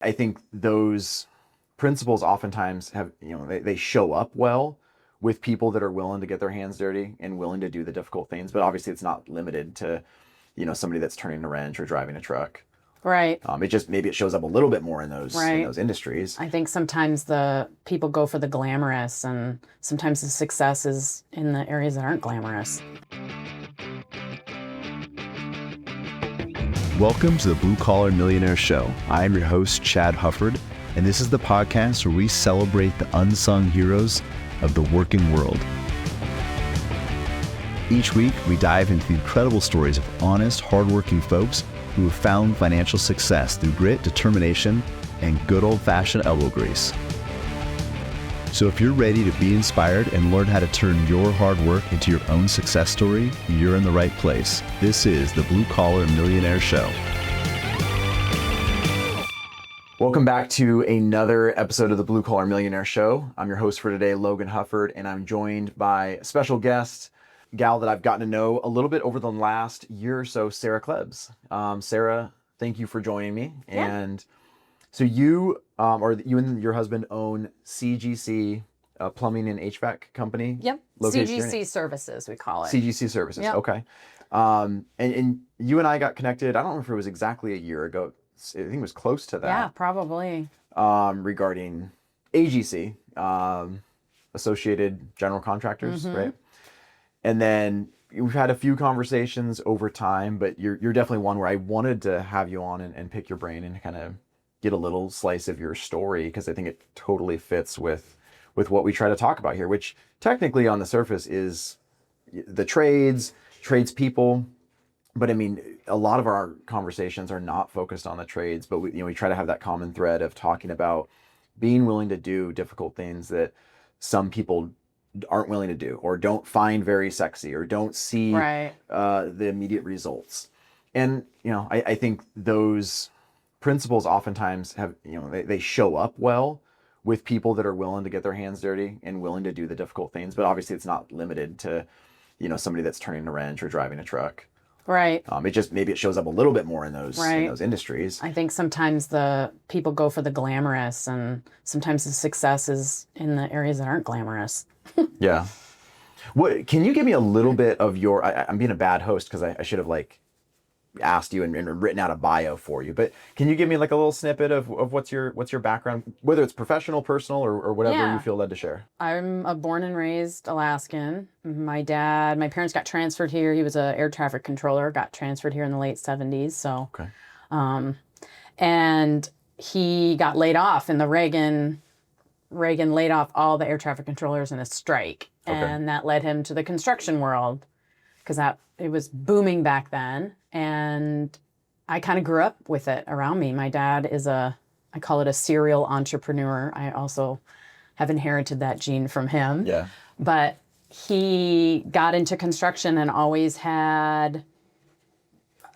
I think those principles oftentimes have, they show up well with people that are willing to get their hands dirty and willing to do the difficult things. But obviously it's not limited to, somebody that's turning a wrench or driving a truck. Right. It just, maybe it shows up a little bit more in those Right. industries. I think sometimes the people go for the glamorous, and sometimes the success is in the areas that aren't glamorous. Welcome to the Blue Collar Millionaire Show. I am your host, Chad Hufford, and this is the podcast where we celebrate the unsung heroes of the working world. Each week, we dive into the incredible stories of honest, hardworking folks who have found financial success through grit, determination, and good old-fashioned elbow grease. So if you're ready to be inspired and learn how to turn your hard work into your own success story, you're in the right place. This is the Blue Collar Millionaire Show. Welcome back to another episode of the Blue Collar Millionaire Show. I'm your host for today, Logan Hufford, and I'm joined by a special guest, gal that I've gotten to know a little bit over the last year or so, Sarah Klebs. Sarah, thank you for joining me. Yeah. And so you and your husband own CGC Plumbing and HVAC company? Yep. CGC Services, we call it. CGC Services, yep. Okay. And you and I got connected, I don't know if it was exactly a year ago. I think it was close to that. Yeah, probably. Regarding AGC, Associated General Contractors, right? And then we've had a few conversations over time, but you're definitely one where I wanted to have you on and pick your brain and kind of get a little slice of your story, because I think it totally fits with what we try to talk about here, which technically on the surface is the tradespeople. But I mean, a lot of our conversations are not focused on the trades, but we try to have that common thread of talking about being willing to do difficult things that some people aren't willing to do, or don't find very sexy, or don't see the immediate results. And, I think those principles oftentimes have, they show up well with people that are willing to get their hands dirty and willing to do the difficult things. But obviously it's not limited to, somebody that's turning a wrench or driving a truck. Right. It just, maybe it shows up a little bit more in those industries. I think sometimes the people go for the glamorous, and sometimes the success is in the areas that aren't glamorous. Yeah. What can you give me a little bit of your? I'm being a bad host because I should have asked you and written out a bio for you. But can you give me a little snippet of what's your background, whether it's professional, personal, or whatever you feel led to share? I'm a born and raised Alaskan. My parents got transferred here. He was an air traffic controller, got transferred here in the late 70s. So, okay. And he got laid off in the Reagan laid off all the air traffic controllers in a strike. Okay. And that led him to the construction world, because it was booming back then. And I kind of grew up with it around me. My dad is I call it a serial entrepreneur. I also have inherited that gene from him. Yeah. But he got into construction and always had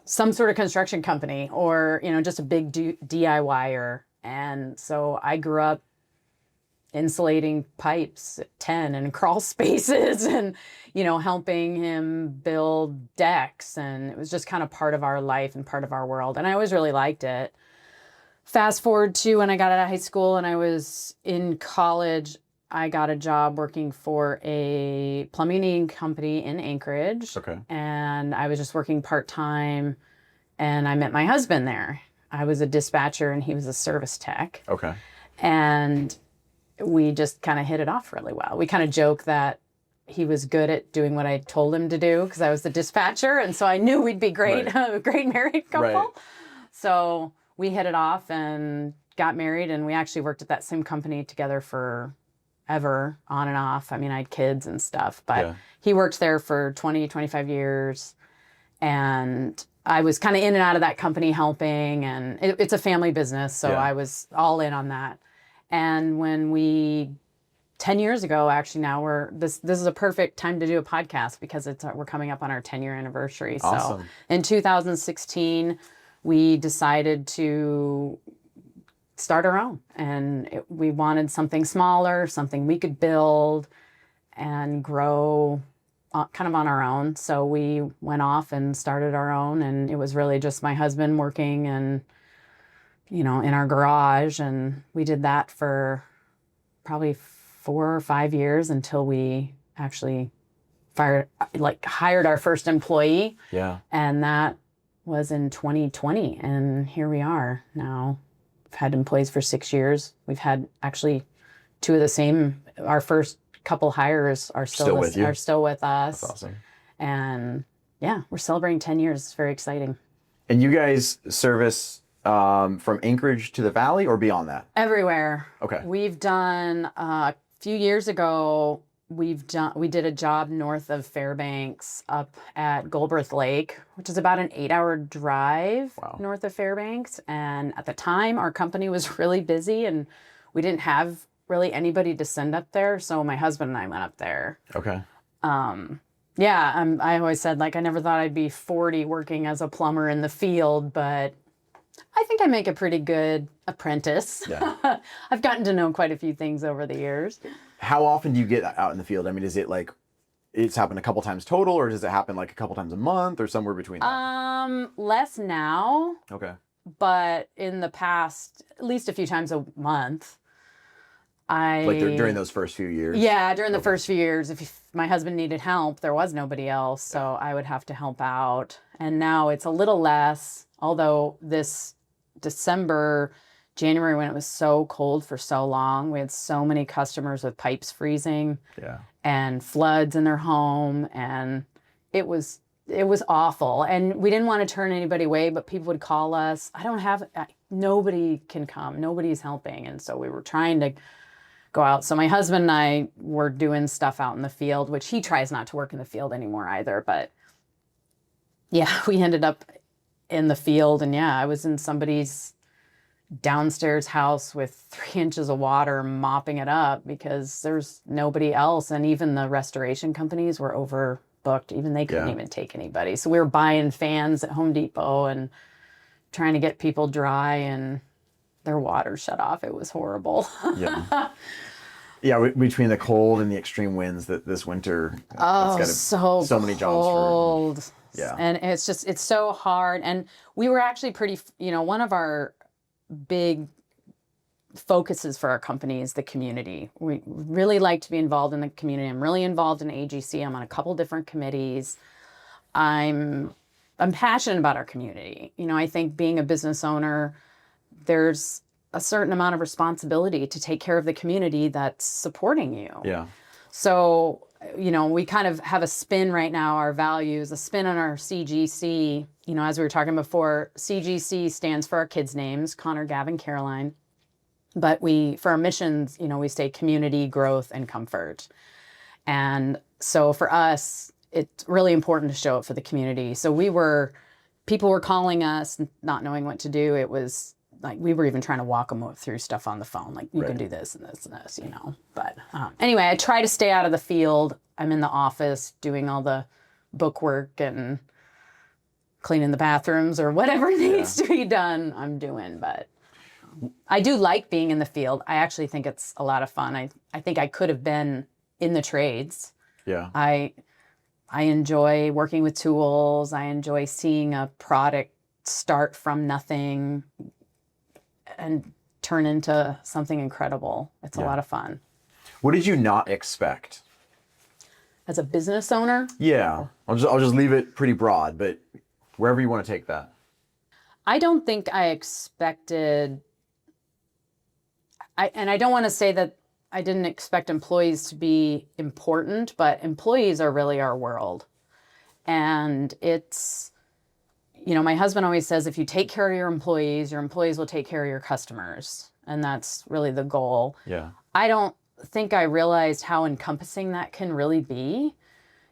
some sort of construction company, or, just a big DIYer. And so I grew up insulating pipes at 10 and crawl spaces and, helping him build decks. And it was just kind of part of our life and part of our world. And I always really liked it. Fast forward to when I got out of high school and I was in college, I got a job working for a plumbing company in Anchorage. Okay. And I was just working part-time, and I met my husband there. I was a dispatcher and he was a service tech. Okay. And we just kind of hit it off really well. We kind of joke that he was good at doing what I told him to do, because I was the dispatcher. And so I knew we'd be great, a great married couple. Right. So we hit it off and got married, and we actually worked at that same company together forever, on and off. I mean, I had kids and stuff, but he worked there for 20, 25 years. And I was kind of in and out of that company helping, and it's a family business. So I was all in on that. And when 10 years ago, actually now this is a perfect time to do a podcast, because we're coming up on our 10-year anniversary. Awesome. So in 2016, we decided to start our own, and we wanted something smaller, something we could build and grow kind of on our own. So we went off and started our own, and it was really just my husband working and in our garage. And we did that for probably 4 or 5 years until we actually hired our first employee. Yeah. And that was in 2020. And here we are now. We've had employees for 6 years. We've had actually two of the same, our first couple hires are still with us. That's awesome. And yeah, we're celebrating 10 years. It's very exciting. And you guys service from Anchorage to the Valley or beyond that? Everywhere. Okay. We've done a few years ago. We did a job north of Fairbanks up at Goldberth Lake, which is about an 8-hour drive north of Fairbanks. And at the time, our company was really busy and we didn't have really anybody to send up there. So my husband and I went up there. Okay. Yeah, I always said, I never thought I'd be 40 working as a plumber in the field, but I think I make a pretty good apprentice. Yeah. I've gotten to know quite a few things over the years. How often do you get out in the field? I mean, is it it's happened a couple times total, or does it happen a couple times a month or somewhere between that? Less now. Okay. But in the past, at least a few times a month. During those first few years? Yeah, during the first few years. If my husband needed help, there was nobody else, so I would have to help out. And now it's a little less, although this January, when it was so cold for so long, we had so many customers with pipes freezing and floods in their home, and it was awful. And we didn't want to turn anybody away, but people would call us. Nobody can come. Nobody's helping. And so we were trying to go out. So my husband and I were doing stuff out in the field, which he tries not to work in the field anymore either. But yeah, we ended up in the field, and I was in somebody's downstairs house with 3 inches of water mopping it up because there's nobody else. And even the restoration companies were overbooked. Even they couldn't even take anybody. So we were buying fans at Home Depot and trying to get people dry, and their water shut off. It was horrible. Yeah. Yeah, between the cold and the extreme winds that this winter, so many cold. jobs. Yeah. And it's so hard. And we were actually pretty, one of our big focuses for our company is the community. We really like to be involved in the community. I'm really involved in AGC. I'm on a couple different committees. I'm passionate about our community. I think being a business owner, there's a certain amount of responsibility to take care of the community that's supporting you. Yeah. So, we kind of have a spin right now, our values, a spin on our CGC. As we were talking before, CGC stands for our kids' names, Connor, Gavin, Caroline. But for our missions, we say community, growth, and comfort. And so for us, it's really important to show up for the community. So people were calling us, not knowing what to do. It was we were even trying to walk them through stuff on the phone. You can do this and this and this, But anyway, I try to stay out of the field. I'm in the office doing all the bookwork and cleaning the bathrooms or whatever needs to be done, I'm doing. But I do like being in the field. I actually think it's a lot of fun. I think I could have been in the trades. Yeah. I enjoy working with tools. I enjoy seeing a product start from nothing and turn into something incredible. It's a lot of fun. What did you not expect? As a business owner? Yeah. I'll just leave it pretty broad, but wherever you want to take that. I don't think I expected, and I don't want to say that I didn't expect employees to be important, but employees are really our world. And it's, my husband always says, if you take care of your employees will take care of your customers. And that's really the goal. Yeah. I don't think I realized how encompassing that can really be.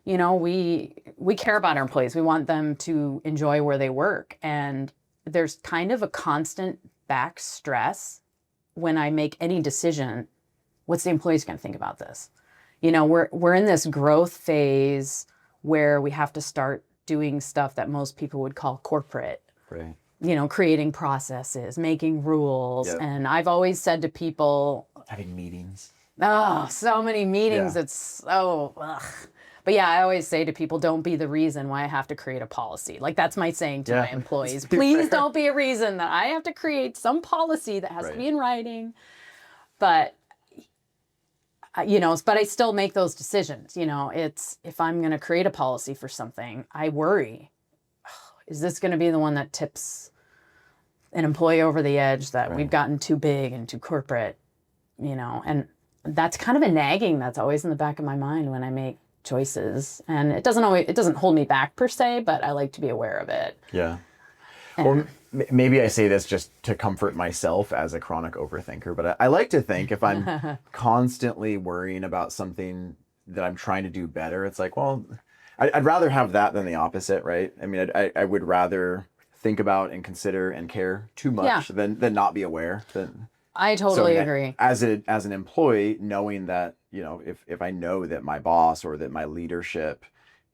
We care about our employees. We want them to enjoy where they work. And there's kind of a constant back stress when I make any decision. What's the employees going to think about this? We're in this growth phase where we have to start doing stuff that most people would call corporate. Right. Creating processes, making rules. Yep. And I've always said to people, having meetings. Oh, so many meetings. Yeah. It's so, ugh. But yeah, I always say to people, don't be the reason why I have to create a policy. Like that's my saying to my employees. Please don't be a reason that I have to create some policy that has to be in writing. But but I still make those decisions. It's if I'm going to create a policy for something, I worry, is this going to be the one that tips an employee over the edge that we've gotten too big and too corporate, and that's kind of a nagging that's always in the back of my mind when I make choices. And it doesn't hold me back per se, but I like to be aware of it. Yeah. Or maybe I say this just to comfort myself as a chronic overthinker, but I like to think if I'm constantly worrying about something that I'm trying to do better, it's like, well, I'd rather have that than the opposite, right? I mean, I would rather think about and consider and care too much than not be aware. I totally agree. As an employee, knowing that, if I know that my boss or that my leadership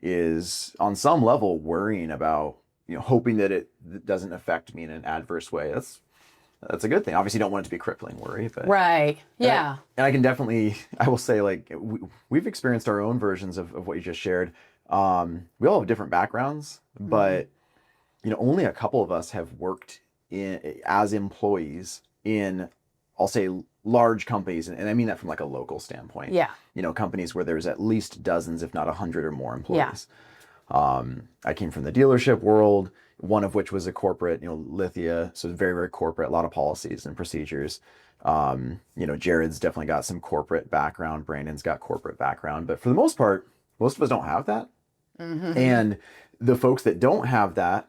is on some level worrying about, hoping that it doesn't affect me in an adverse way. That's a good thing. Obviously, you don't want it to be crippling worry, but right, yeah. And I can definitely, I will say, like we've experienced our own versions of what you just shared. We all have different backgrounds, but only a couple of us have worked as employees in, I'll say, large companies, and I mean that from like a local standpoint. Yeah. Companies where there's at least dozens, if not 100 or more employees. Yeah. I came from the dealership world, one of which was a corporate, Lithia. So very, very corporate, a lot of policies and procedures. Jared's definitely got some corporate background. Brandon's got corporate background. But for the most part, most of us don't have that. Mm-hmm. And the folks that don't have that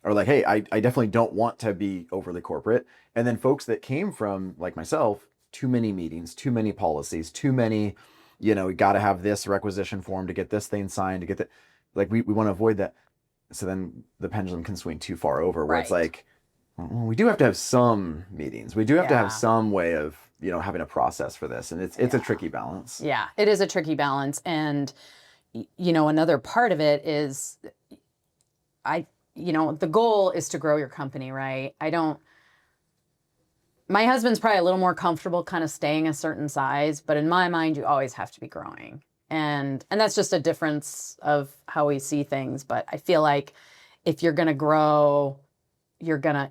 are like, hey, I definitely don't want to be overly corporate. And then folks that came from, like myself, too many meetings, too many policies, too many, we got to have this requisition form to get this thing signed, to get that. Like we want to avoid that. So then the pendulum can swing too far over where it's like, well, we do have to have some meetings. We do have to have some way of, having a process for this. And it's a tricky balance. Yeah, it is a tricky balance. And, another part of it is the goal is to grow your company, right? My husband's probably a little more comfortable kind of staying a certain size, but in my mind, you always have to be growing. And that's just a difference of how we see things. But I feel like if you're going to grow, you're going to,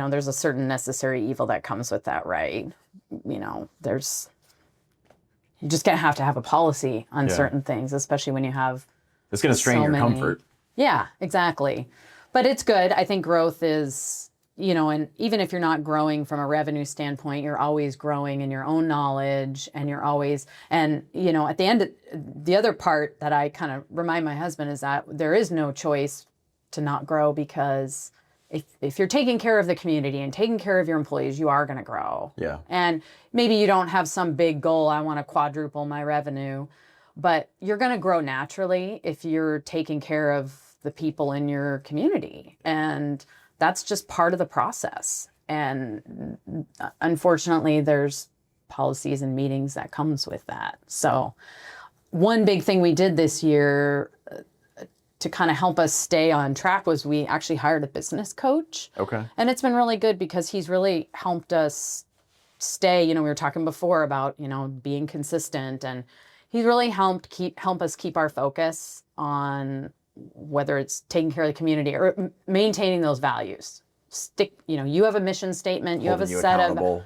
there's a certain necessary evil that comes with that, right? You're just going to have a policy on certain things, especially when you have it's going to strain your comfort. Yeah, exactly. But it's good. I think growth is, and even if you're not growing from a revenue standpoint, you're always growing in your own knowledge, and you're always, and, at the end, the other part that I kind of remind my husband is that there is no choice to not grow, because if you're taking care of the community and taking care of your employees, you are going to grow. Yeah. And maybe you don't have some big goal, I want to quadruple my revenue, but you're going to grow naturally if you're taking care of the people in your community. And that's just part of the process. And unfortunately, there's policies and meetings that comes with that. So one big thing we did this year to kind of help us stay on track was we actually hired a business coach. Okay. And it's been really good because he's really helped us stay, we were talking before about, being consistent, and he's really helped help us keep our focus on whether it's taking care of the community or maintaining those values. You have a mission statement, you have a set of,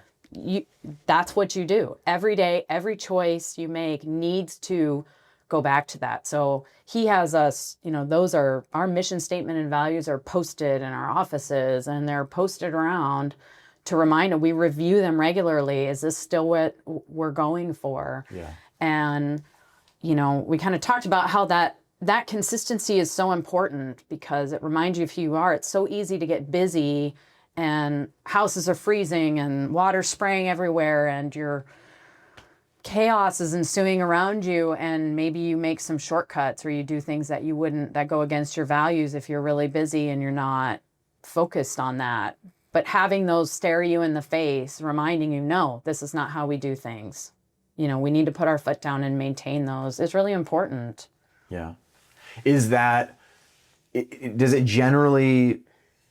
that's what you do. Every day, every choice you make needs to go back to that. So he has us, those are our mission statement and values are posted in our offices, and they're posted around to remind us. We review them regularly. Is this still what we're going for? Yeah. And, we kind of talked about how that consistency is so important because it reminds you of who you are. It's so easy to get busy and houses are freezing and water spraying everywhere and your chaos is ensuing around you, and maybe you make some shortcuts or you do things that that go against your values if you're really busy and you're not focused on that. But having those stare you in the face, reminding you, no, this is not how we do things. We need to put our foot down and maintain those is really important. Yeah. Is that, does it generally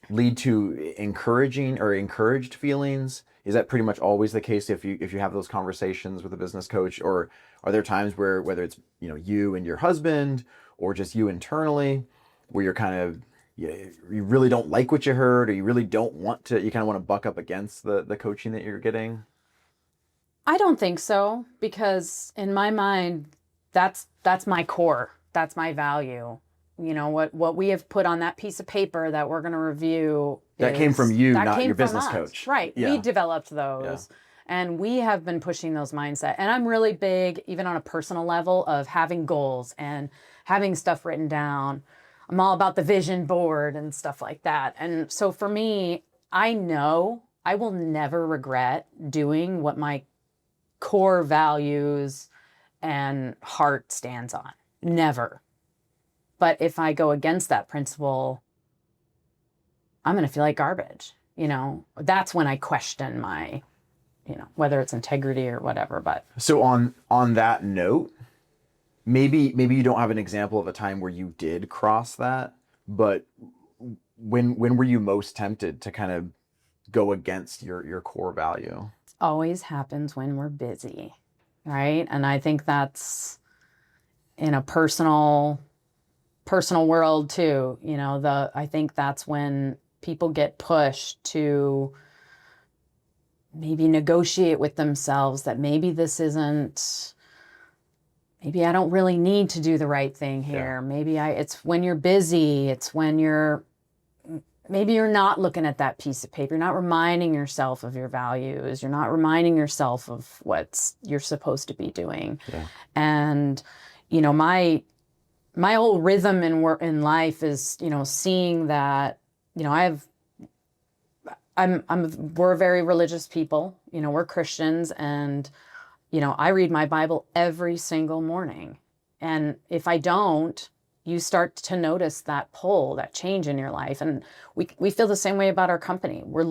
lead to encouraged feelings is that pretty much always the case if you have those conversations with a business coach, or are there times where whether it's you and your husband or just you internally where you're kind of you really don't like what you heard, or you really don't want to, you kind of want to buck up against the coaching that you're getting? I don't think so, because in my mind, that's my core. That's my value. What we have put on that piece of paper that we're going to review. That came from you, that not came your from business us. coach. Right. Yeah. We developed those. And we have been pushing those mindset. And I'm really big, even on a personal level, of having goals and having stuff written down. I'm all about the vision board and stuff like that. And so for me, I know I will never regret doing what my core values and heart stands on. Never. But if I go against that principle, I'm going to feel like garbage. That's when I question my, whether it's integrity or whatever. But so on that note, maybe you don't have an example of a time where you did cross that, but when were you most tempted to kind of go against your core value? Always happens when we're busy, right? And I think that's in a personal world too. I think that's when people get pushed to maybe negotiate with themselves that maybe I don't really need to do the right thing here. Yeah. It's when you're busy, it's when maybe you're not looking at that piece of paper. You're not reminding yourself of your values. You're not reminding yourself of what you're supposed to be doing. Yeah. And, my whole rhythm in life is, seeing that, we're very religious people, we're Christians, and, I read my Bible every single morning. And if I don't, you start to notice that pull, that change in your life. And we feel the same way about our company. We're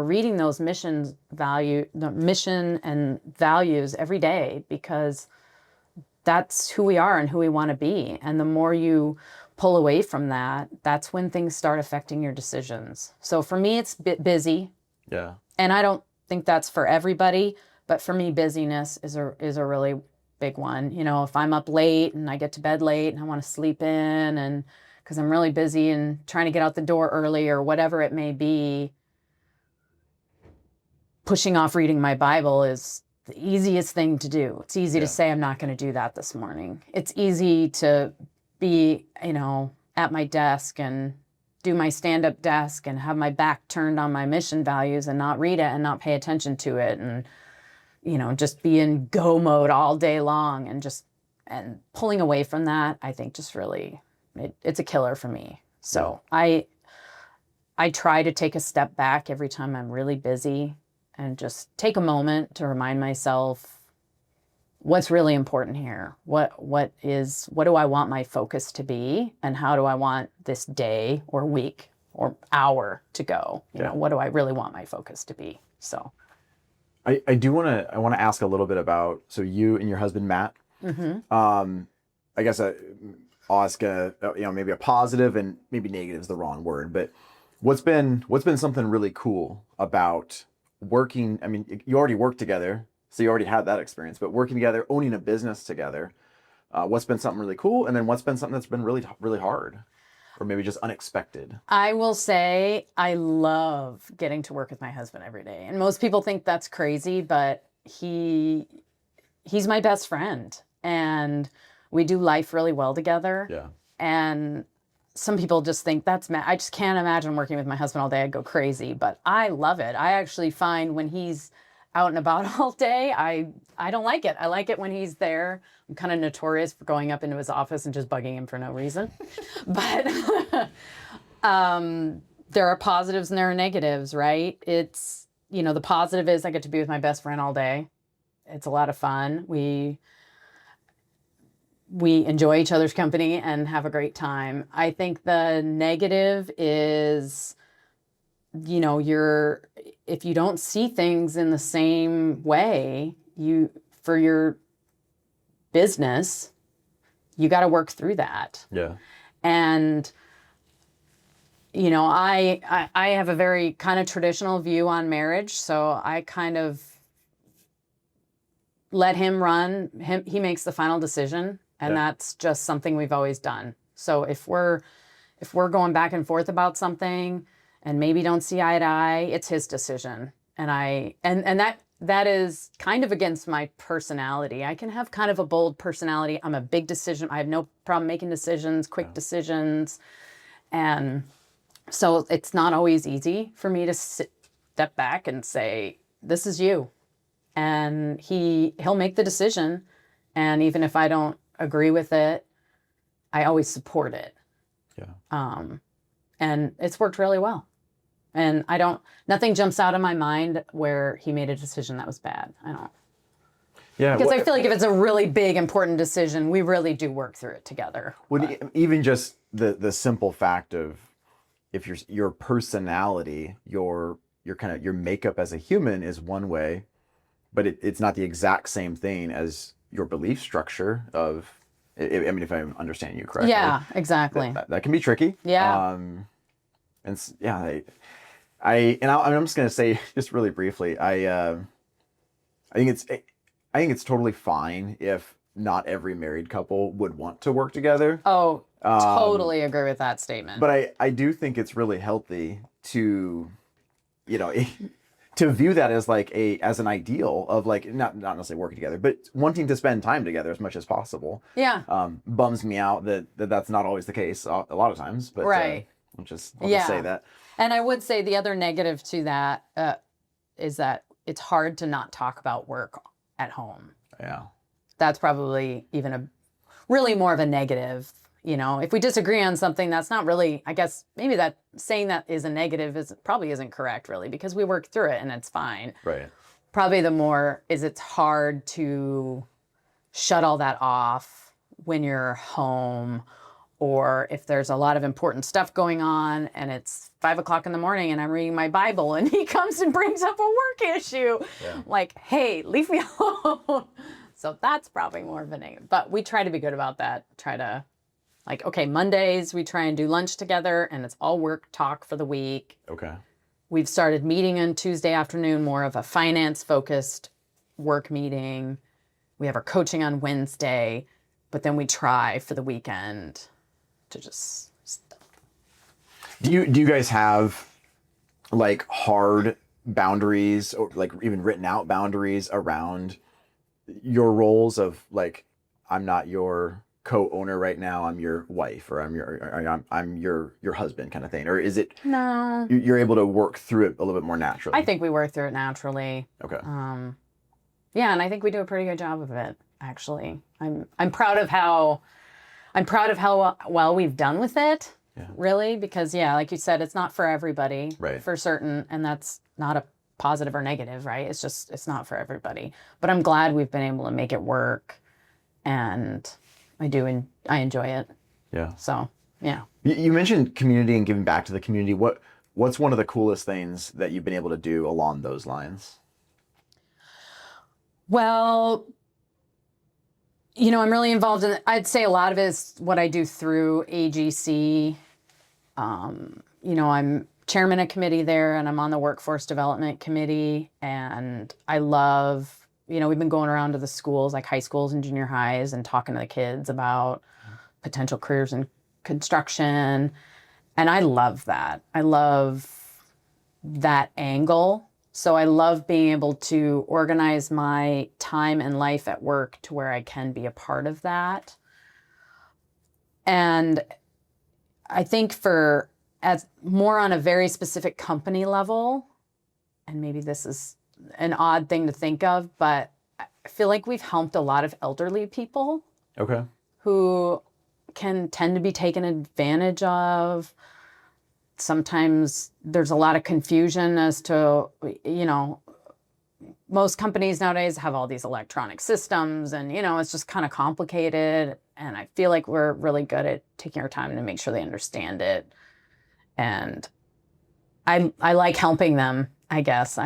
reading those mission and values every day, because that's who we are and who we want to be. And the more you pull away from that, that's when things start affecting your decisions. So for me, it's busy. Yeah. And I don't think that's for everybody, but for me, busyness is a really big one. If I'm up late and I get to bed late and I want to sleep in, and because I'm really busy and trying to get out the door early or whatever it may be, pushing off reading my Bible is the easiest thing to do. It's easy to say, I'm not going to do that this morning. It's easy to be, at my desk and do my stand-up desk and have my back turned on my mission values and not read it and not pay attention to it, and just be in go mode all day long, and pulling away from that, I think just really, it's a killer for me. So I try to take a step back every time I'm really busy and just take a moment to remind myself what's really important here. What do I want my focus to be, and how do I want this day or week or hour to go? What do I really want my focus to be? So I want to ask a little bit about, so you and your husband, Matt, I guess I'll ask maybe a positive, and maybe negative is the wrong word, but what's been something really cool about working? I mean, you already worked together, so you already had that experience, but working together, owning a business together, what's been something really cool? And then what's been something that's been really, really hard, or maybe just unexpected? I will say I love getting to work with my husband every day. And most people think that's crazy, but he's my best friend, and we do life really well together. Yeah. And some people just think I just can't imagine working with my husband all day. I'd go crazy, but I love it. I actually find when he's out and about all day, I don't like it. I like it when he's there. I'm kind of notorious for going up into his office and just bugging him for no reason. But there are positives and there are negatives, right? It's, the positive is I get to be with my best friend all day. It's a lot of fun. We enjoy each other's company and have a great time. I think the negative is, if you don't see things in the same way, for your business, you got to work through that. Yeah. And you know, I have a very kind of traditional view on marriage, so I kind of let him run. He makes the final decision, and that's just something we've always done. So if we're going back and forth about something and maybe don't see eye to eye, it's his decision. And that is kind of against my personality. I can have kind of a bold personality. I'm a big decision. I have no problem making decisions, quick decisions. And so it's not always easy for me to step back and say, this is you. And he'll make the decision. And even if I don't agree with it, I always support it. Yeah. And it's worked really well. And nothing jumps out of my mind where he made a decision that was bad. I don't. Yeah. Because I feel like if it's a really big, important decision, we really do work through it together. Even just the simple fact of if your personality, your kind of your makeup as a human is one way, but it's not the exact same thing as your belief structure of. I mean, if I'm understanding you correctly. Yeah, exactly. That can be tricky. Yeah. And yeah, I'm just gonna say just really briefly, I think it's totally fine if not every married couple would want to work together. Oh, totally agree with that statement. But I do think it's really healthy to, to view that as like as an ideal of like not necessarily working together, but wanting to spend time together as much as possible. Yeah. Bums me out that's not always the case a lot of times. But right. I'll just say that. And I would say the other negative to that is that it's hard to not talk about work at home. Yeah. That's probably even really more of a negative. If we disagree on something, that's not really, I guess, maybe that saying that is a negative probably isn't correct, really, because we work through it and it's fine. Right. Probably the more is it's hard to shut all that off when you're home, or if there's a lot of important stuff going on and it's 5 o'clock in the morning and I'm reading my Bible and he comes and brings up a work issue. Yeah. Like, hey, leave me alone. So that's probably more of a negative. But we try to be good about that. Like, okay, Mondays, we try and do lunch together and it's all work talk for the week. Okay. We've started meeting on Tuesday afternoon, more of a finance-focused work meeting. We have our coaching on Wednesday, but then we try for the weekend to just stop. Do you guys have like hard boundaries or like even written out boundaries around your roles of like, I'm not your co-owner right now, I'm your wife, or I'm your husband kind of thing? Or is it no, you're able to work through it a little bit more naturally? I think we work through it naturally. Okay. Yeah, and I think we do a pretty good job of it, actually. I'm proud of how well we've done with it. Yeah. Really, because like you said, it's not for everybody, right, for certain, and that's not a positive or negative, right? It's not for everybody. But I'm glad we've been able to make it work, and I enjoy it. Yeah. So, yeah. You mentioned community and giving back to the community. What's one of the coolest things that you've been able to do along those lines? Well, I'm really involved in, I'd say a lot of it is what I do through AGC. I'm chairman of committee there and I'm on the workforce development committee, and I love, we've been going around to the schools, like high schools and junior highs, and talking to the kids about potential careers in construction. And I love that. I love that angle. So I love being able to organize my time and life at work to where I can be a part of that. And I think as more on a very specific company level, and maybe this is an odd thing to think of, but I feel like we've helped a lot of elderly people. Okay. Who can tend to be taken advantage of. Sometimes there's a lot of confusion as to, most companies nowadays have all these electronic systems and, it's just kind of complicated. And I feel like we're really good at taking our time to make sure they understand it. And I like helping them, I guess.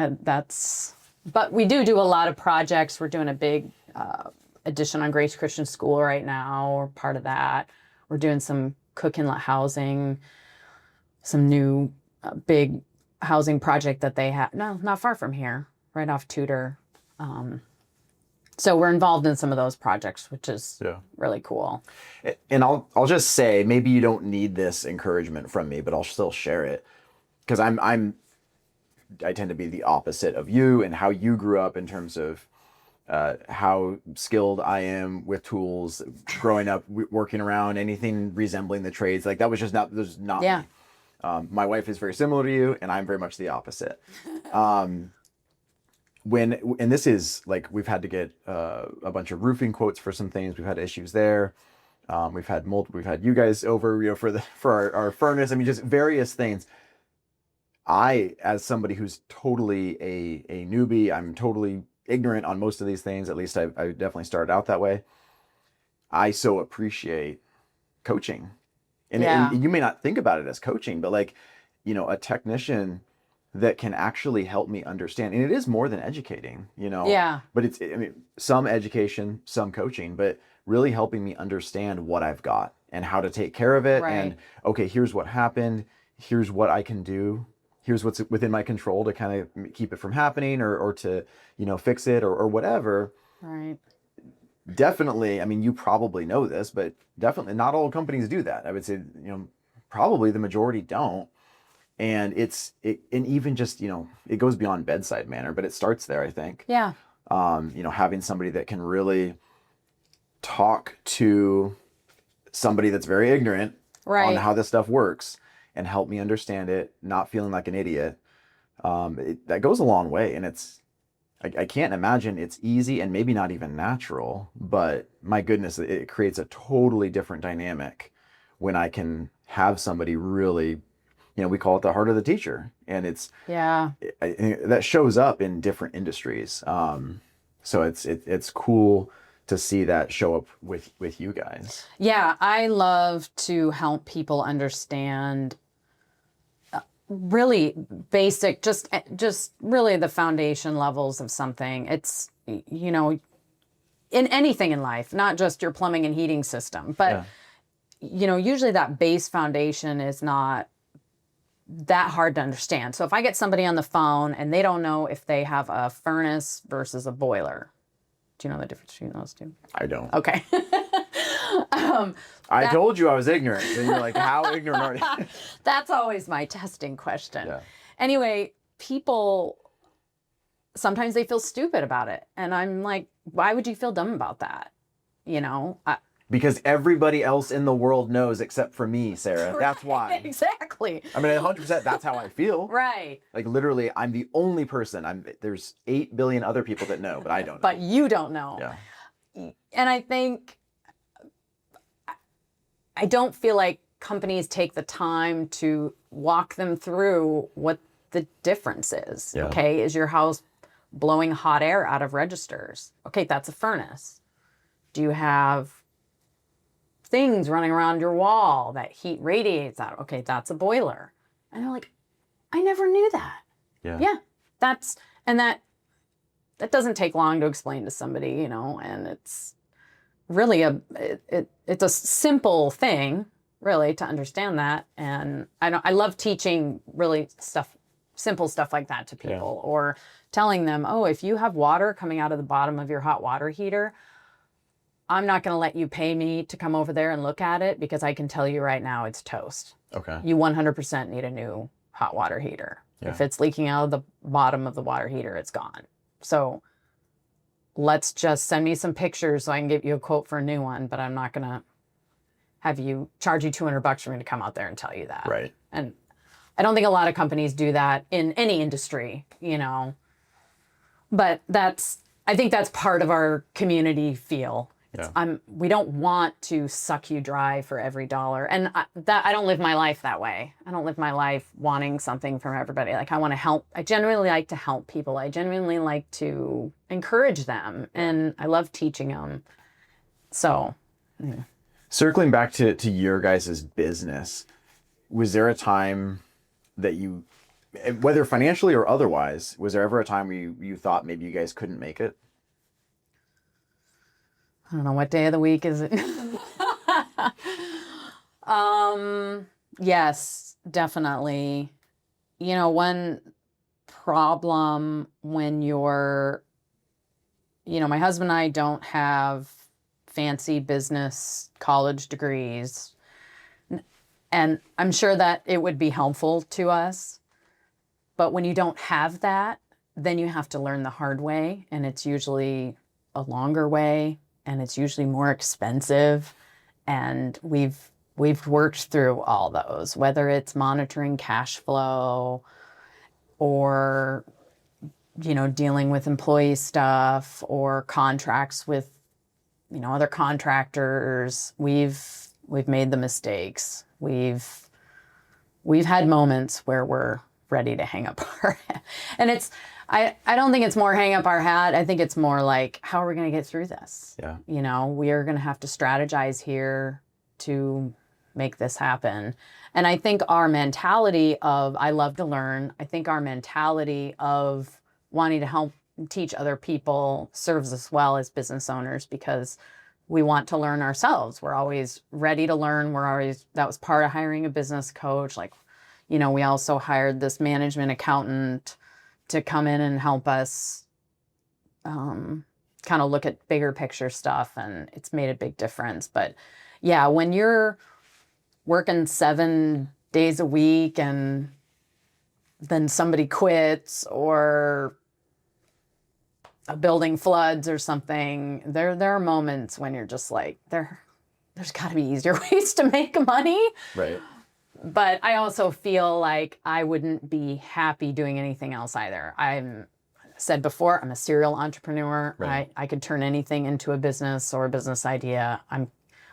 But we do a lot of projects. We're doing a big addition on Grace Christian School right now. We're part of that. We're doing some cook inlet housing. some new big housing project that they have. No, not far from here, right off Tudor. So we're involved in some of those projects, which is really cool. And I'll just say, maybe you don't need this encouragement from me, but I'll still share it, because I tend to be the opposite of you and how you grew up in terms of how skilled I am with tools, growing up, working around anything resembling the trades. Like that was just not me. My wife is very similar to you, and I'm very much the opposite. And this is like, we've had to get a bunch of roofing quotes for some things. We've had issues there. We've had you guys over, for our furnace. I mean, just various things. I, as somebody who's totally a newbie, I'm totally ignorant on most of these things. At least I definitely started out that way. I so appreciate coaching. And you may not think about it as coaching, but like, a technician that can actually help me understand. And it is more than educating, but it's some education, some coaching, but really helping me understand what I've got and how to take care of it. Right. And okay, here's what happened. Here's what I can do. Here's what's within my control to kind of keep it from happening, or to, fix it, or whatever. Right. Definitely. I mean, you probably know this, but definitely not all companies do that. I would say, probably the majority don't. And and even just, it goes beyond bedside manner, but it starts there, I think. Yeah. Having somebody that can really talk to somebody that's very ignorant on how this stuff works and help me understand it, not feeling like an idiot. That goes a long way. And I can't imagine it's easy, and maybe not even natural, but my goodness, it creates a totally different dynamic when I can have somebody really, we call it the heart of the teacher, and that shows up in different industries. So it's cool to see that show up with you guys. Yeah, I love to help people understand really basic, just really the foundation levels of something. It's, in anything in life, not just your plumbing and heating system, but, usually that base foundation is not that hard to understand. So if I get somebody on the phone and they don't know if they have a furnace versus a boiler, do you know the difference between those two? I don't. Okay. I told you I was ignorant, and you're like, how ignorant are you? That's always my testing question. Yeah. Anyway, people, sometimes they feel stupid about it. And I'm like, why would you feel dumb about that? Because everybody else in the world knows except for me, Sarah. Right, that's why. Exactly. I mean, 100%, that's how I feel. Right. Like literally, I'm the only person. There's 8 billion other people that know, but I don't know. But you don't know. Yeah. And I think, I don't feel like companies take the time to walk them through what the difference is. Yeah. Okay. Is your house blowing hot air out of registers? Okay. That's a furnace. Do you have things running around your wall that heat radiates out? Okay. That's a boiler. And they're like, I never knew that. Yeah. Yeah. That doesn't take long to explain to somebody, and it's really it's a simple thing, really, to understand that. And I love teaching really simple stuff like that to people, or telling them, oh, if you have water coming out of the bottom of your hot water heater, I'm not going to let you pay me to come over there and look at it, because I can tell you right now it's toast. Okay. You 100% need a new hot water heater. Yeah. If it's leaking out of the bottom of the water heater, it's gone. So let's just send me some pictures so I can give you a quote for a new one, but I'm not going to charge you $200 for me to come out there and tell you that. Right. And I don't think a lot of companies do that in any industry, but I think that's part of our community feel. Yeah. We don't want to suck you dry for every dollar. And I don't live my life that way. I don't live my life wanting something from everybody. Like, I want to help. I genuinely like to help people. I genuinely like to encourage them. And I love teaching them. So. Yeah. Circling back to your guys' business, was there a time that you, whether financially or otherwise, was there ever a time where you thought maybe you guys couldn't make it? I don't know, what day of the week is it? Yes, definitely. One problem when my husband and I don't have fancy business college degrees. And I'm sure that it would be helpful to us. But when you don't have that, then you have to learn the hard way. And it's usually a longer way. And it's usually more expensive. And we've worked through all those, whether it's monitoring cash flow or, dealing with employee stuff or contracts with, other contractors. We've made the mistakes. We've had moments where we're ready to hang up our hat. And I don't think it's more hang up our hat. I think it's more like, how are we going to get through this? Yeah. We are going to have to strategize here to make this happen. And I think our mentality of, I love to learn, I think our mentality of wanting to help teach other people serves us well as business owners, because we want to learn ourselves. We're always ready to learn. That was part of hiring a business coach. Like, we also hired this management accountant to come in and help us kind of look at bigger picture stuff. And it's made a big difference. But yeah, when you're working 7 days a week and then somebody quits or a building floods or something, there are moments when you're just like, there's got to be easier ways to make money. Right. But I also feel like I wouldn't be happy doing anything else either. I've said before, I'm a serial entrepreneur. Right. I could turn anything into a business or a business idea.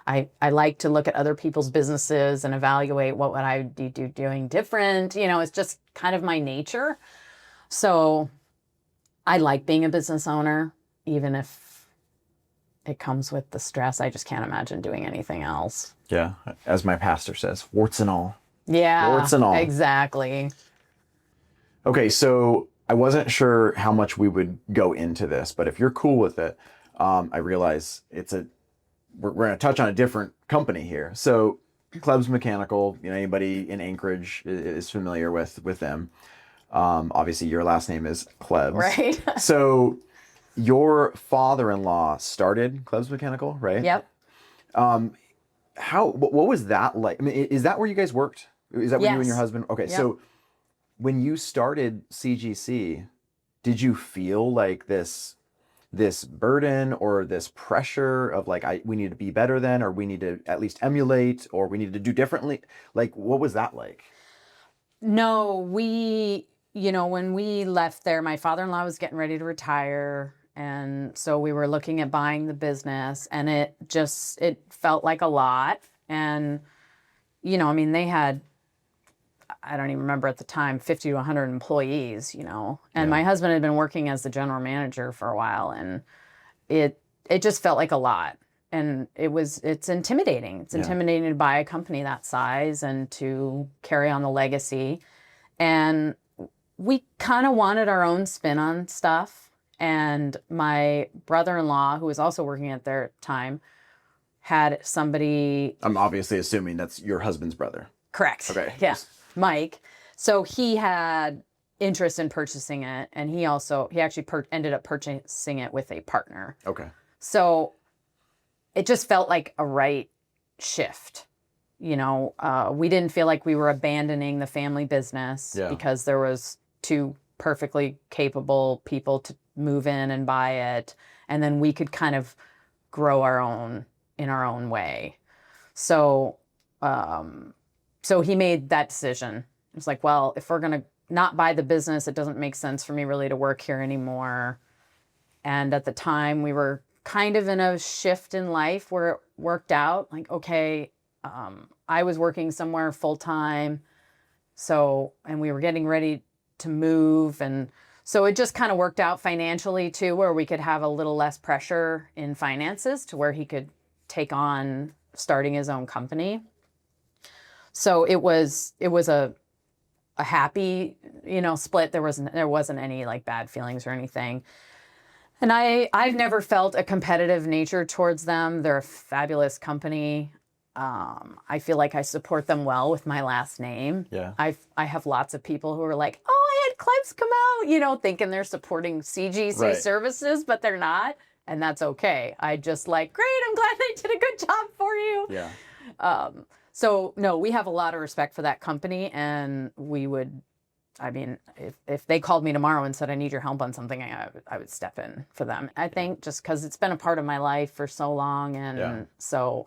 I like to look at other people's businesses and evaluate what would I be doing different. It's just kind of my nature. So I like being a business owner, even if it comes with the stress. I just can't imagine doing anything else. Yeah. As my pastor says, warts and all. Yeah, Warts and all. Exactly. Okay, so I wasn't sure how much we would go into this, but if you're cool with it, I realize we're going to touch on a different company here. So Klebs Mechanical, anybody in Anchorage is familiar with them. Obviously your last name is Klebs. Right. So your father-in-law started Klebs Mechanical, right? Yep. What was that like? I mean, is that where you guys worked? Is that where you and your Yes. husband? Okay, Yep. so when you started CGC, did you feel like this burden or this pressure of like, we need to be better than, or we need to at least emulate, or we need to do differently? Like, what was that like? No, when we left there, my father-in-law was getting ready to retire. And so we were looking at buying the business, and it felt like a lot. And, they had, I don't even remember at the time, 50 to 100 employees, and Yeah. my husband had been working as the general manager for a while, and it just felt like a lot. And it's intimidating. It's Yeah. intimidating to buy a company that size and to carry on the legacy. And we kind of wanted our own spin on stuff. And my brother-in-law, who was also working at their time, had somebody. I'm obviously assuming that's your husband's brother. Correct. Okay. Yeah. Mike. So he had interest in purchasing it. And he actually ended up purchasing it with a partner. Okay. So it just felt like a right shift. We didn't feel like we were abandoning the family business because there was two perfectly capable people to move in and buy it. And then we could kind of grow in our own way. So, so he made that decision. It was like, well, if we're going to not buy the business, it doesn't make sense for me really to work here anymore. And at the time we were kind of in a shift in life where it worked out. Like, okay, I was working somewhere full time. And we were getting ready to move. And so it just kind of worked out financially too, where we could have a little less pressure in finances to where he could take on starting his own company. So it was a happy, split. There wasn't any like bad feelings or anything. And I've never felt a competitive nature towards them. They're a fabulous company. I feel like I support them well with my last name. Yeah. I have lots of people who are like, oh, I had Clives come out, thinking they're supporting CGC Right. services, but they're not. And that's okay. I just like, great, I'm glad they did a good job for you. Yeah. So no, we have a lot of respect for that company, and if they called me tomorrow and said, I need your help on something, I would step in for them. I think just because it's been a part of my life for so long. And so,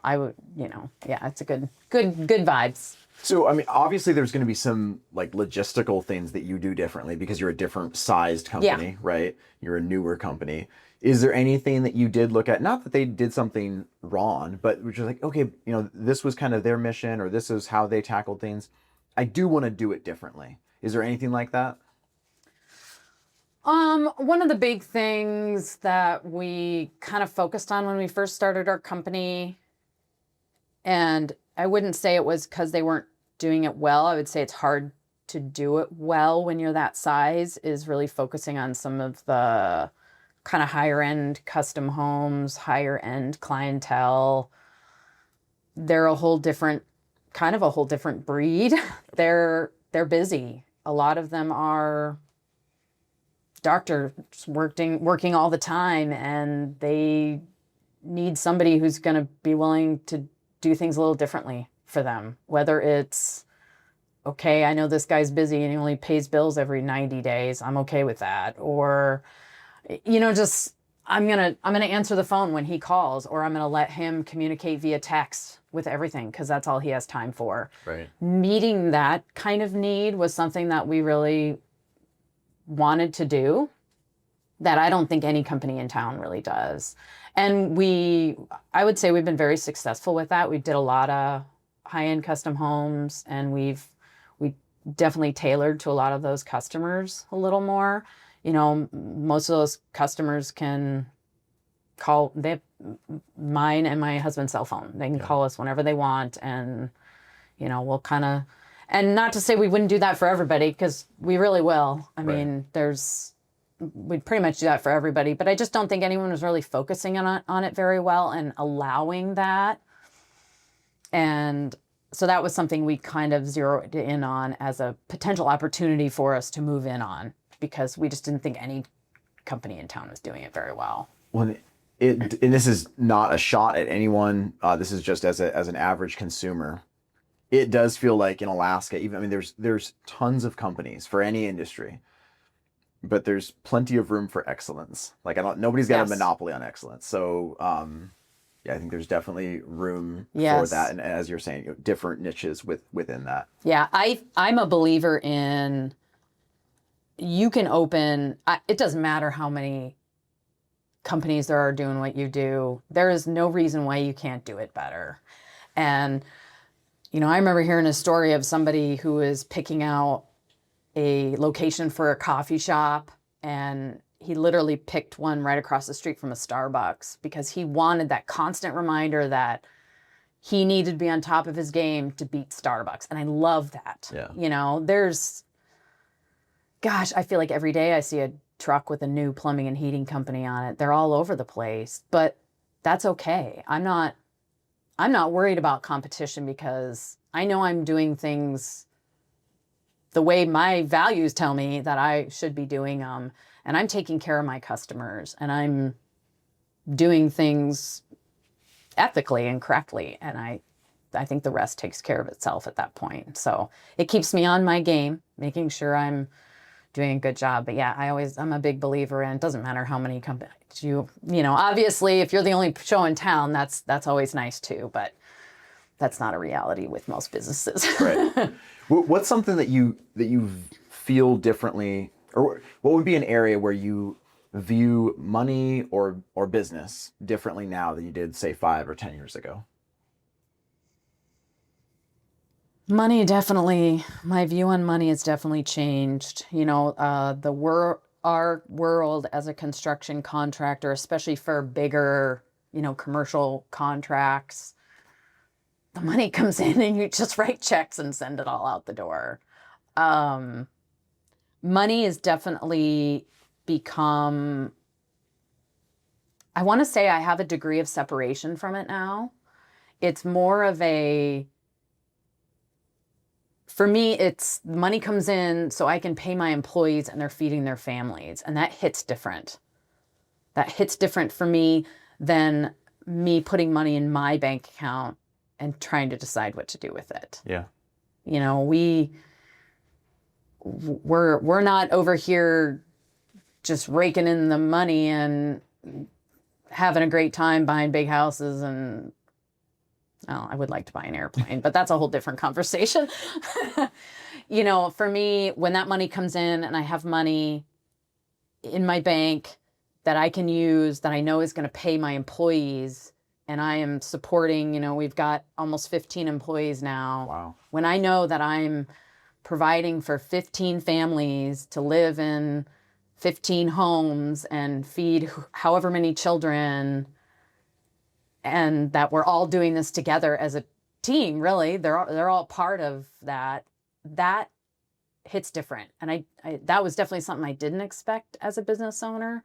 I would, it's a good vibes. So, I mean, obviously there's going to be some like logistical things that you do differently because you're a different sized company, right? You're a newer company. Is there anything that you did look at, not that they did something wrong, but which was like, okay, this was kind of their mission, or this is how they tackled things. I do want to do it differently. Is there anything like that? One of the big things that we kind of focused on when we first started our company, and I wouldn't say it was because they weren't doing it well. I would say it's hard to do it well when you're that size, is really focusing on some of the kind of higher end custom homes, higher end clientele. They're a whole different breed. They're busy. A lot of them are doctors working all the time, and they need somebody who's going to be willing to do things a little differently for them. Whether it's, okay, I know this guy's busy and he only pays bills every 90 days. I'm okay with that. Or, just I'm going to answer the phone when he calls, or I'm going to let him communicate via text with everything because that's all he has time for. Right. Meeting that kind of need was something that we really wanted to do, that I don't think any company in town really does. And I would say we've been very successful with that. We did a lot of high-end custom homes, and we definitely tailored to a lot of those customers a little more. Most of those customers can call, they have mine and my husband's cell phone. They can call us whenever they want, and, we'll kind of, and not to say we wouldn't do that for everybody, because we really will. I mean, we'd pretty much do that for everybody, but I just don't think anyone was really focusing on it very well and allowing that. And so that was something we kind of zeroed in on as a potential opportunity for us to move in on, because we just didn't think any company in town was doing it very well. Well, and this is not a shot at anyone. This is just as an average consumer. It does feel like in Alaska, there's tons of companies for any industry, but there's plenty of room for excellence. Like nobody's got a monopoly on excellence. So, I think there's definitely room for that. And as you're saying, different niches within that. Yeah, I'm a believer in, you can open, it doesn't matter how many companies there are doing what you do. There is no reason why you can't do it better. And, I remember hearing a story of somebody who was picking out a location for a coffee shop, and he literally picked one right across the street from a Starbucks because he wanted that constant reminder that he needed to be on top of his game to beat Starbucks. And I love that. Yeah. I feel like every day I see a truck with a new plumbing and heating company on it. They're all over the place, but that's okay. I'm not worried about competition, because I know I'm doing things the way my values tell me that I should be doing them. And I'm taking care of my customers, and I'm doing things ethically and correctly. And I think the rest takes care of itself at that point. So it keeps me on my game, making sure I'm doing a good job. But yeah, I'm a big believer in, it doesn't matter how many companies obviously if you're the only show in town, that's always nice too, but that's not a reality with most businesses. Right. What's something that you feel differently, or what would be an area where you view money or business differently now than you did, say, 5 or 10 years ago? Money, definitely. My view on money has definitely changed. Our world as a construction contractor, especially for bigger, commercial contracts, the money comes in and you just write checks and send it all out the door. Money has definitely become, I want to say I have a degree of separation from it now. it's more of a, for me, it's money comes in so I can pay my employees and they're feeding their families. And that hits different. That hits different for me than me putting money in my bank account and trying to decide what to do with it. Yeah. You know, we're not over here just raking in the money and having a great time buying big houses and, well, I would like to buy an airplane, but that's a whole different conversation. You know, for me, when that money comes in and I have money in my bank that I can use, that I know is going to pay my employees, and I am supporting, you know, we've got almost 15 employees now. Wow. When I know that I'm providing for 15 families to live in 15 homes and feed however many children, and that we're all doing this together as a team, really, they're all part of that, that hits different. And I that was definitely something I didn't expect as a business owner,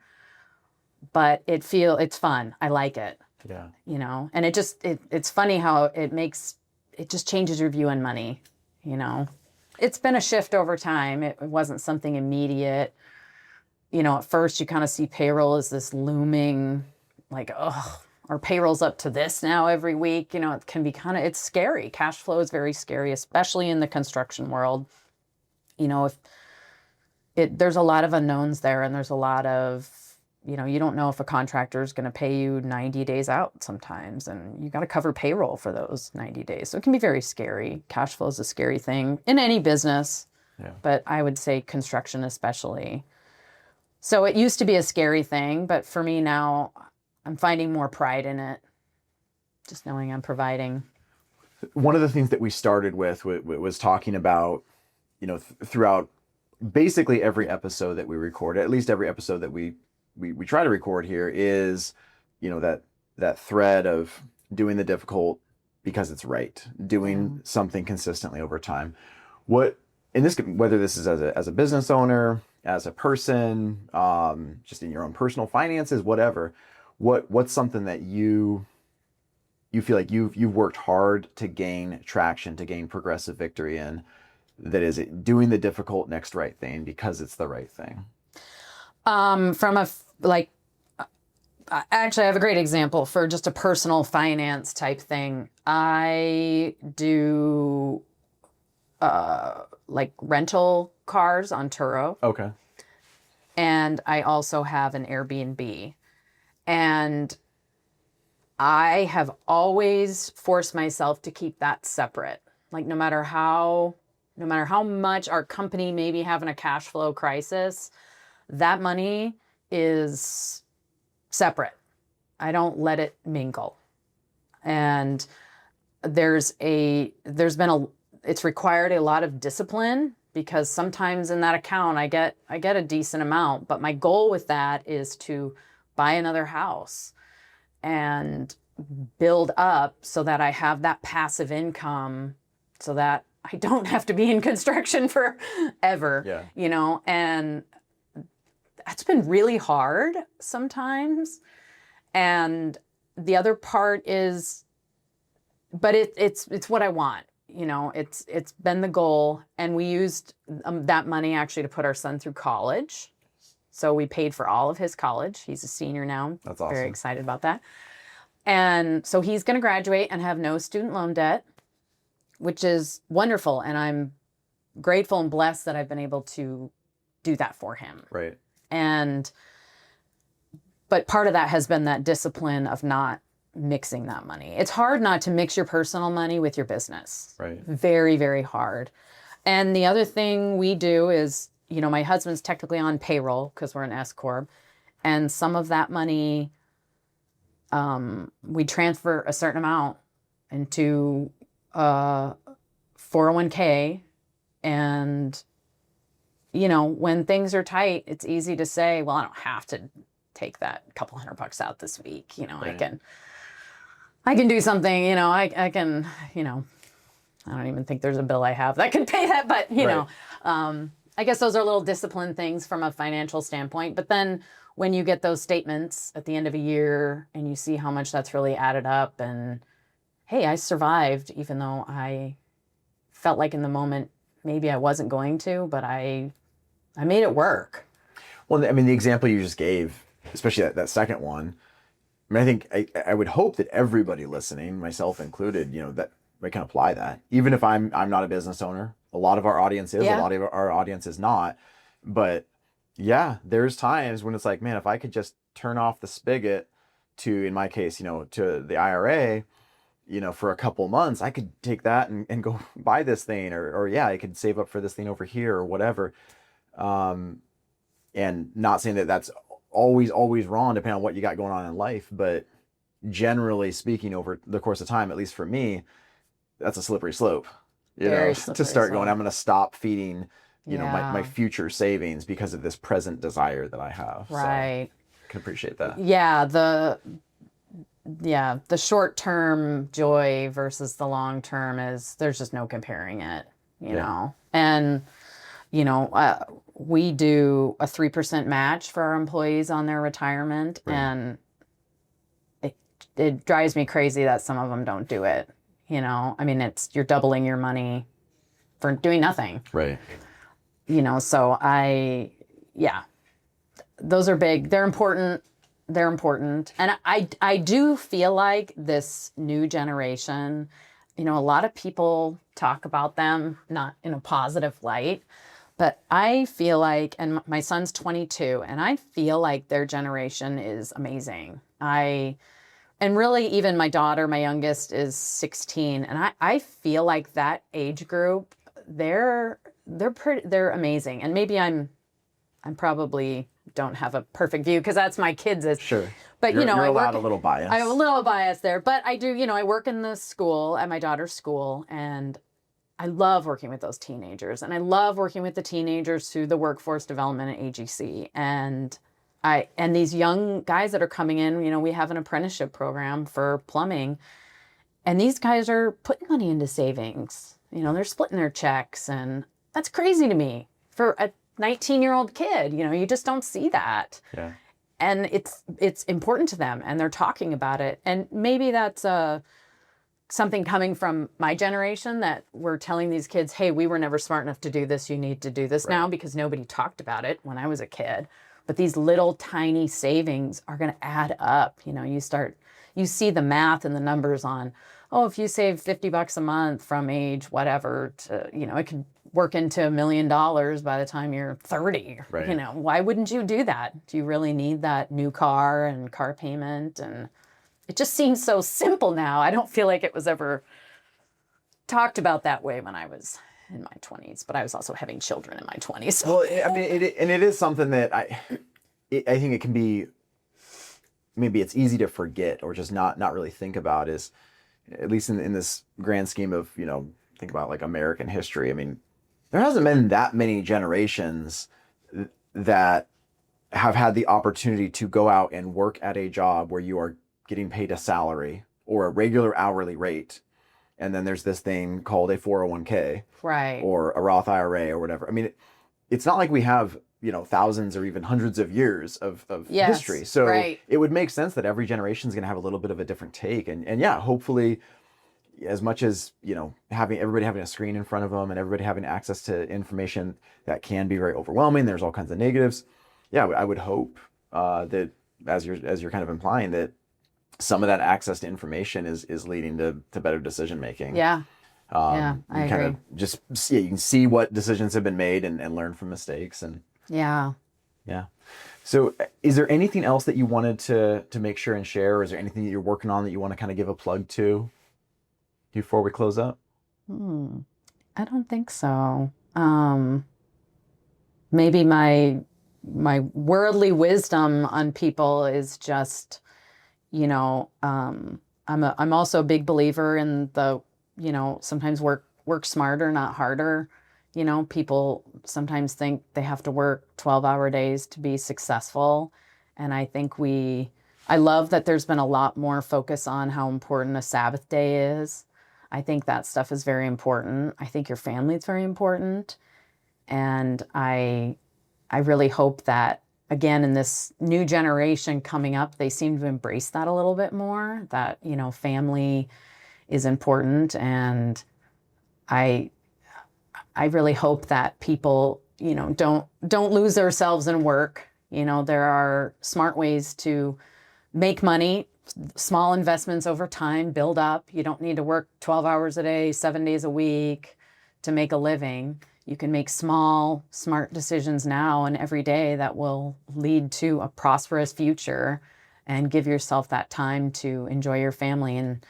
but it's fun. I like it. Yeah. You know, and it's funny how it just changes your view on money, you know. It's been a shift over time. It wasn't something immediate. You know, at first you kind of see payroll as this looming, like, oh, our payroll's up to this now every week. You know, it can be it's scary. Cash flow is very scary, especially in the construction world. You know, there's a lot of unknowns there, and there's a lot of, you know, you don't know if a contractor is going to pay you 90 days out sometimes, and you got to cover payroll for those 90 days. So it can be very scary. Cash flow is a scary thing in any business, but I would say construction especially. So it used to be a scary thing, but for me now, I'm finding more pride in it, just knowing I'm providing. One of the things that we started with was talking about, you know, throughout basically every episode that we record, at least every episode that we try to record here, is, you know, that thread of doing the difficult because it's right, doing something consistently over time. What, in this, whether this is as a business owner, as a person, just in your own personal finances, whatever, what's something that you feel like you've worked hard to gain traction, to gain progressive victory in, that is doing the difficult next right thing because it's the right thing? Actually, I have a great example for just a personal finance type thing. I do like rental cars on Turo. Okay. And I also have an Airbnb. And I have always forced myself to keep that separate. Like no matter how much our company may be having a cash flow crisis, that money is separate. I don't let it mingle. And it's required a lot of discipline, because sometimes in that account I get a decent amount, but my goal with that is to buy another house and build up so that I have that passive income, so that I don't have to be in construction forever, you know, and that's been really hard sometimes. And the other part is, but it's what I want, you know, it's been the goal. And we used that money actually to put our son through college. So we paid for all of his college. He's a senior now. That's awesome. Very excited about that. And so he's going to graduate and have no student loan debt, which is wonderful. And I'm grateful and blessed that I've been able to do that for him. Right. But part of that has been that discipline of not mixing that money. It's hard not to mix your personal money with your business. Right. Very, very hard. And the other thing we do is, you know, my husband's technically on payroll because we're an S Corp. And some of that money, we transfer a certain amount into 401k. And, you know, when things are tight, it's easy to say, well, I don't have to take that couple $100 out this week. You know, right. I can do something, you know, I can, you know, I don't even think there's a bill I have that can pay that, but you know, I guess those are little discipline things from a financial standpoint. But then when you get those statements at the end of a year and you see how much that's really added up, and hey, I survived, even though I felt like in the moment maybe I wasn't going to, but I made it work. Well, I mean, the example you just gave, especially that second one, I mean, I think I would hope that everybody listening, myself included, that we can apply that. Even if I'm not a business owner, a lot of our audience is, a lot of our audience is not. But yeah, there's times when it's like, man, if I could just turn off the spigot to, in my case, to the IRA, for a couple months, I could take that and go buy this thing, or yeah, I could save up for this thing over here or whatever. And not saying that that's always wrong, depending on what you got going on in life, but generally speaking, over the course of time, at least for me, that's a slippery slope, to start going, I'm going to stop feeding, my future savings because of this present desire that I have. Right. So I can appreciate that. Yeah. The short-term joy versus the long-term there's just no comparing it, you know, and, we do a 3% match for our employees on their retirement. Right. And it drives me crazy that some of them don't do it. I mean, you're doubling your money for doing nothing. Right. So those are big. They're important. And I do feel like this new generation, a lot of people talk about them not in a positive light, but I feel like, and my son's 22, and I feel like their generation is amazing. And really even my daughter, my youngest, is 16. And I feel like that age group, they're amazing. And maybe I'm probably don't have a perfect view because that's my kids'. Sure. But you're allowed a little bias. I have a little bias there, but I do, I work in the school at my daughter's school, and I love working with those teenagers, and I love working with the teenagers through the workforce development at AGC. And these young guys that are coming in, we have an apprenticeship program for plumbing, and these guys are putting money into savings. They're splitting their checks, and that's crazy to me for a 19-year-old kid. You just don't see that. Yeah. And it's important to them, and they're talking about it. And maybe that's something coming from my generation, that we're telling these kids, hey, we were never smart enough to do this. You need to do this now, because nobody talked about it when I was a kid. But these little tiny savings are going to add up. You see the math and the numbers on, if you save $50 a month from age whatever to, it could work into $1 million by the time you're 30. Right. Why wouldn't you do that? Do you really need that new car and car payment? And it just seems so simple now. I don't feel like it was ever talked about that way when I was in my 20s, but I was also having children in my 20s. So. Well, I mean, it is something that I think it can be, maybe it's easy to forget or just not really think about, is, at least in this grand scheme of, think about like American history. I mean, there hasn't been that many generations that have had the opportunity to go out and work at a job where you are getting paid a salary or a regular hourly rate. And then there's this thing called a 401k, right, or a Roth IRA or whatever. I mean, it's not like we have, thousands or even hundreds of years of history. So it would make sense that every generation is going to have a little bit of a different take. And yeah, hopefully, as much as, everybody having a screen in front of them and everybody having access to information that can be very overwhelming, there's all kinds of negatives. Yeah, I would hope that, as you're kind of implying, that some of that access to information is leading to better decision making. Yeah. I agree. Kind of just you can see what decisions have been made and learn from mistakes. And yeah. So is there anything else that you wanted to make sure and share? Or is there anything that you're working on that you want to kind of give a plug to before we close up? I don't think so. Maybe my worldly wisdom on people is just, I'm also a big believer in the, sometimes work smarter, not harder. People sometimes think they have to work 12-hour days to be successful. And I think I love that there's been a lot more focus on how important a Sabbath day is. I think that stuff is very important. I think your family is very important. And I really hope that, again, in this new generation coming up, they seem to embrace that a little bit more, that, family is important. And I really hope that people, don't lose themselves in work. There are smart ways to make money, small investments over time, build up. You don't need to work 12 hours a day, 7 days a week to make a living. You can make small, smart decisions now and every day that will lead to a prosperous future, and give yourself that time to enjoy your family and,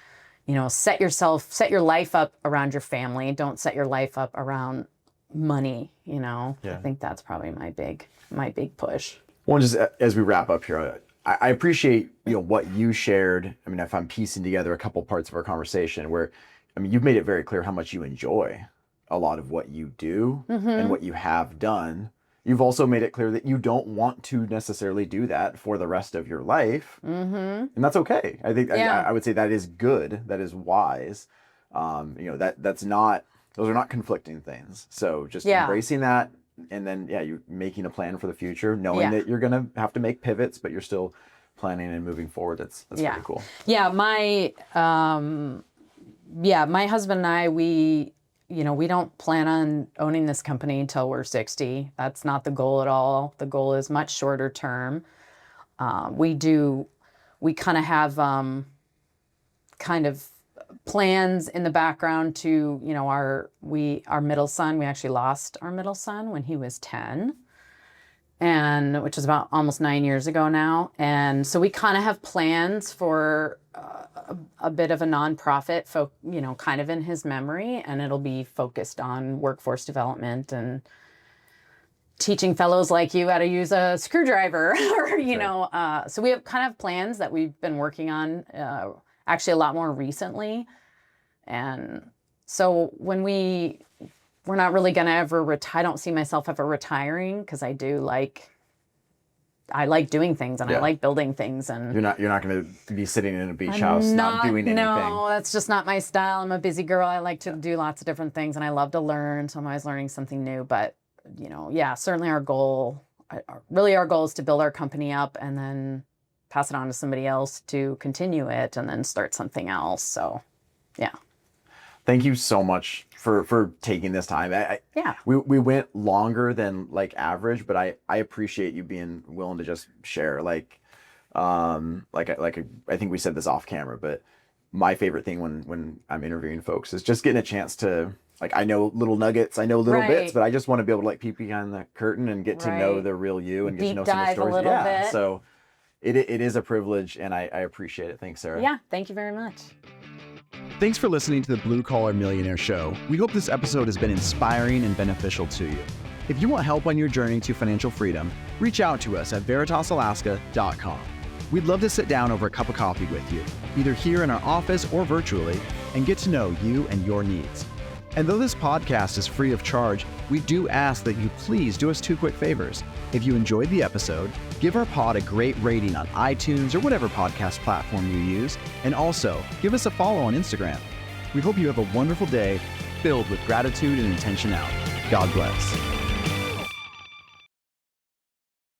set your life up around your family. Don't set your life up around money, Yeah. I think that's probably my big push. Well, just as we wrap up here, I appreciate, what you shared. I mean, if I'm piecing together a couple parts of our conversation where, you've made it very clear how much you enjoy a lot of what you do and what you have done. You've also made it clear that you don't want to necessarily do that for the rest of your life. And that's okay. I think I would say that is good. That is wise. That's not, those are not conflicting things. So just embracing that. And then, you're making a plan for the future, knowing that you're going to have to make pivots, but you're still planning and moving forward. That's pretty cool. Yeah. My husband and I, we don't plan on owning this company until we're 60. That's not the goal at all. The goal is much shorter term. We kind of have kind of plans in the background to, our middle son. We actually lost our middle son when he was 10, and which was about almost 9 years ago now. And so we kind of have plans for a bit of a nonprofit, kind of in his memory, and it'll be focused on workforce development and teaching fellows like you how to use a screwdriver, or, so we have kind of plans that we've been working on, actually a lot more recently. And so when we're not really going to ever I don't see myself ever retiring, because I like doing things, and I like building things. And you're not going to be sitting in a beach house not doing anything. No, that's just not my style. I'm a busy girl. I like to do lots of different things, and I love to learn. So I'm always learning something new. But certainly our goal is to build our company up and then pass it on to somebody else to continue it, and then start something else. So, yeah. Thank you so much for taking this time. We went longer than like average, but I appreciate you being willing to just share. I think we said this off camera, but my favorite thing when I'm interviewing folks is just getting a chance to, I know little nuggets, I know little bits, but I just want to be able to peek behind the curtain and get to know the real you and get to know some of the stories. Deep dive a little bit. So it is a privilege, and I appreciate it. Thanks, Sarah. Yeah, thank you very much. Thanks for listening to the Blue Collar Millionaire Show. We hope this episode has been inspiring and beneficial to you. If you want help on your journey to financial freedom, reach out to us at veritasalaska.com. We'd love to sit down over a cup of coffee with you, either here in our office or virtually, and get to know you and your needs. And though this podcast is free of charge, we do ask that you please do us two quick favors. If you enjoyed the episode, give our pod a great rating on iTunes or whatever podcast platform you use, and also give us a follow on Instagram. We hope you have a wonderful day filled with gratitude and intentionality. God bless.